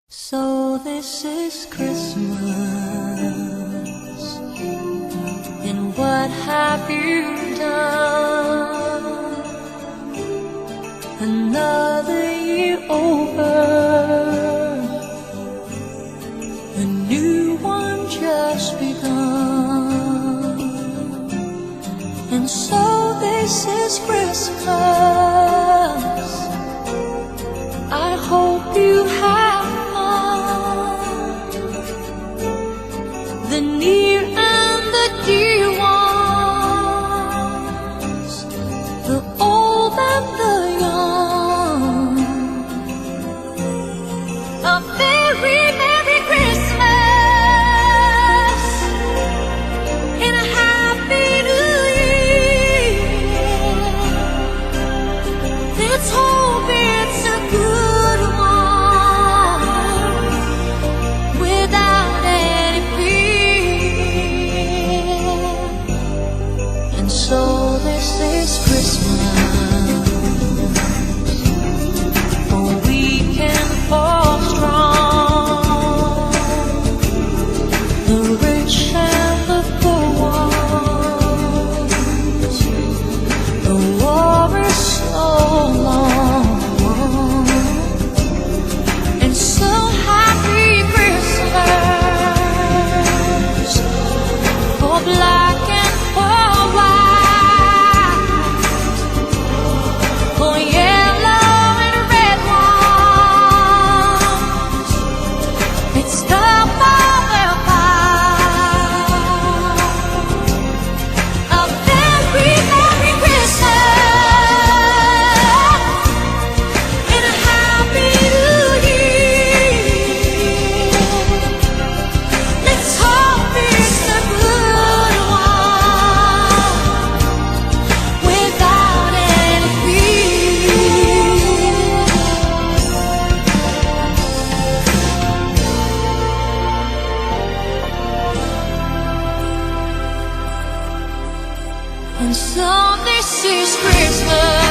So this is Christmas, and what have you done? Another year over, a new one just begun. And so this is Christmas. I hope you have the near and the dear ones, the old and the young. A very Merry Christmas and a Happy New Year. Let's hope it's a good one without any fear. And so this is Christmas, a weekend for strong, the rich and the poor ones. The war is so long, and so Happy Christmas for black and for white, for yellow and red ones. It's time for the fight. A very Merry Christmas and a Happy New Year. Let's hope it's a good one without any fear. And so this is Christmas.